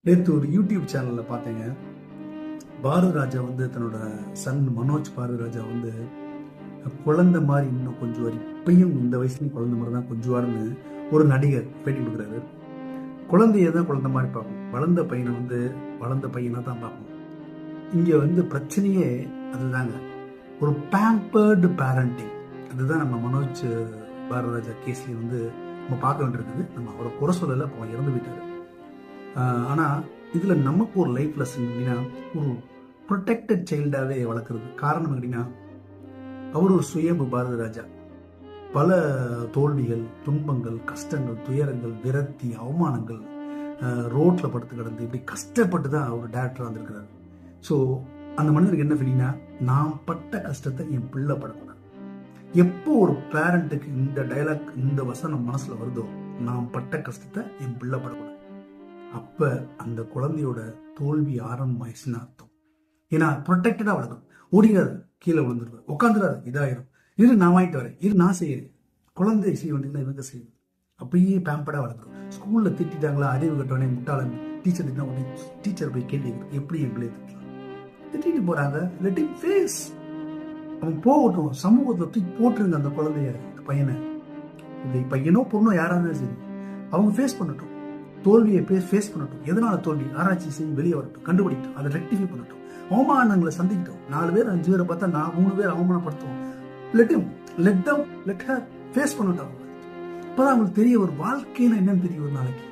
நேற்று ஒரு யூடியூப் சேனலில் பார்த்தேங்க. பாரதி ராஜா வந்து தன்னோட சன் மனோஜ் பாரதி ராஜா வந்து குழந்தை மாதிரி இன்னும் கொஞ்சம் இப்பயும் இந்த வயசுலையும் குழந்தை மாதிரி தான் கொஞ்சுவாருன்னு ஒரு நடிகர் பேட்டி கொடுக்குறாரு. குழந்தைய தான் குழந்தை மாதிரி பார்ப்போம், வளர்ந்த பையனை வந்து வளர்ந்த பையனாக தான் பார்ப்போம். இங்கே வந்து பிரச்சனையே அதுதாங்க, ஒரு பேம்பர்டு பேரண்டிங். அதுதான் நம்ம மனோஜ் பாரதி ராஜா கேஸ்லேயே வந்து நம்ம பார்க்க வேண்டியிருக்குது. நம்ம அவரை குறை சொல்லலை, அப்போ இறந்து விட்டார். ஆனால் இதில் நமக்கு ஒரு லைஃப் லெசன் அப்படின்னா, ஒரு ப்ரொடெக்டட் சைல்டாகவே வளர்க்குறது. காரணம் அப்படின்னா, அவர் ஒரு சுயம்பு பாரதி ராஜா. பல தோல்விகள், துன்பங்கள், கஷ்டங்கள், துயரங்கள், விரக்தி, அவமானங்கள், ரோட்டில் படுத்து கிடந்து இப்படி கஷ்டப்பட்டு தான் அவர் டேரக்டராக வந்திருக்கிறார். ஸோ அந்த மனிதருக்கு என்ன ஃபீலிங்னா, நான் பட்ட கஷ்டத்தை என் பிள்ளை படக்கூடாது. எப்போ ஒரு பேரண்ட்டுக்கு இந்த டைலாக், இந்த வசனம் மனசில் வருதோ, நான் பட்ட கஷ்டத்தை என் பிள்ளை படக்கூடாது, அப்ப அந்த குழந்தையோட தோல்வி ஆரம்பமாயிடுச்சுன்னு அர்த்தம். ஏன்னா ப்ரொடெக்டடா வளர்க்கணும். ஓடிடாது, கீழே விழுந்துருவாரு, உட்காந்துடாது, இதாயிரும், இரு நான் வாங்கிட்டு வரேன், இரு நான் செய்யறேன். குழந்தை செய்ய வேண்டியதுன்னா இவங்க செய்யணும். அப்படியே பேம்படா வளர்க்கணும். ஸ்கூல்ல திட்டாங்களா, அறிவு கட்டவனே, முட்டாளன், டீச்சர் திட்டா உடனே டீச்சர் போய் கேள்வி எப்படி என் பிள்ளைய திட்டலாம், திட்டிட்டு போறாங்க. லெட்டிங் ஃபேஸ், அவன் போகட்டும். சமூகத்துல தூக்கி போட்டுருங்க அந்த குழந்தைய, அந்த பையனை. இப்படி பையனோ பொண்ணோ யாரா இருந்தாலும் சரி, அவங்க ஃபேஸ் பண்ணட்டும். தோல்வியை ஃபேஸ் பண்ணட்டும். எதனால தோல்வி ஆராய்ச்சி செய்து வெளியே வரட்டும், கண்டுபிடிக்கட்டும், அதை ரெக்டிஃபை பண்ணட்டும். அவமானங்களை சந்திக்கிட்டோம். 4 பேர் 5 பேரை பார்த்தா 3 பேர் அவமானப்படுத்துவோம். லெட் ஹர் ஃபேஸ் பண்ணட்டும். இப்பதான் அவங்களுக்கு தெரிய ஒரு வாழ்க்கைன்னு என்னன்னு தெரியும். ஒரு நாளைக்கு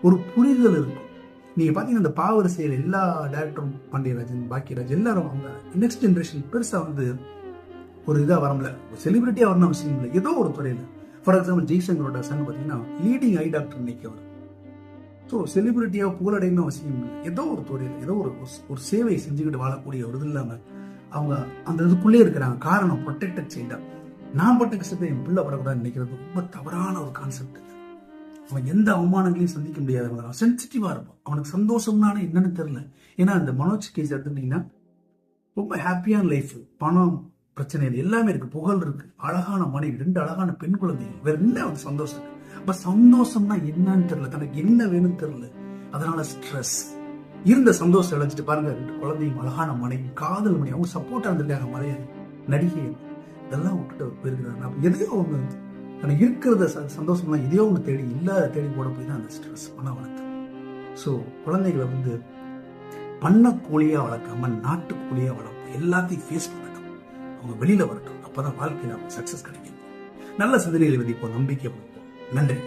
ஒரு புரிதல் இருக்கும். நீங்க பாத்தீங்கன்னா இந்த பாவரிசையில் எல்லா டேரக்டரும், பாண்டியராஜன், பாக்கியராஜ் எல்லாரும் அவங்க நெக்ஸ்ட் ஜென்ரேஷன் பெருசா வந்து ஒரு இதா வரல, ஒரு செலிபிரிட்டியா வரணும் அவசியம் இல்லை. ஏதோ ஒரு துறையில, ஃபார் எக்ஸாம்பிள் ஜெய்சங்கரோட சன் பாத்தீங்கன்னா லீடிங் ஐ டாக்டர் இன்னைக்கு அவர். ஸோ செலிபிரிட்டியாக புகழடையணும் அவசியம் இல்லை. ஏதோ ஒரு துறையில் ஏதோ ஒரு சேவை செஞ்சுக்கிட்டு வாழக்கூடிய ஒரு இது இல்லாமல் அவங்க அந்த இதுக்குள்ளே இருக்கிறாங்க. காரணம் ப்ரொடெக்டட் சைல்டா. நான் பட்ட கஷ்டத்தை என் பிள்ளை படக்கூடாதுன்னு நினைக்கிறது ரொம்ப தவறான ஒரு கான்செப்ட். அவன் எந்த அவமானங்களையும் சந்திக்க முடியாதவங்க, அவன் சென்சிட்டிவா இருப்பான். அவனுக்கு சந்தோஷம்னால என்னன்னு தெரியல. ஏன்னா அந்த மனோஜ் கேஸ் எடுத்துட்டீங்கன்னா ரொம்ப ஹாப்பியான லைஃப், பணம் பிரச்சனைகள் எல்லாமே இருக்கு, புகழ் இருக்கு, அழகான மனைவி, 2 அழகான பெண் குழந்தைகள், வேற என்ன அவனுக்கு சந்தோஷம் இருக்கு? அப்ப சந்தோஷம்னா என்னன்னு தெரியல, தனக்கு என்ன வேணும்னு தெரியல, அதனால ஸ்ட்ரெஸ். இருந்த சந்தோஷம் இழைச்சிட்டு பாருங்க, 2 குழந்தையும், அழகான மனைவி, காதல் மணி, அவங்க சப்போர்ட்டா இருந்திருக்காங்க, மலைய நடிகை, இதெல்லாம் விட்டுட்டு போயிருக்கிறாங்க. அப்ப எதையோ ஒண்ணு தனக்கு இருக்கிறத சந்தோஷம்லாம் எதையோ ஒன்று தேடி இல்லாத தேடி போட போய் தான் அந்த ஸ்ட்ரெஸ் பண்ண வளர்த்து. ஸோ குழந்தைகளை வந்து பண்ணக்கூலியா வளர்க்காம நாட்டுக்கூலியா வளர்ப்போம். எல்லாத்தையும் ஃபேஸ் பண்ணட்டும், அவங்க வெளியில வரட்டும். அப்பதான் வாழ்க்கையில் அவங்க சக்சஸ் கிடைக்கும். நல்ல சிந்தனைகளை விதிப்போம், நம்பிக்கை கொடுப்போம். நன்றி.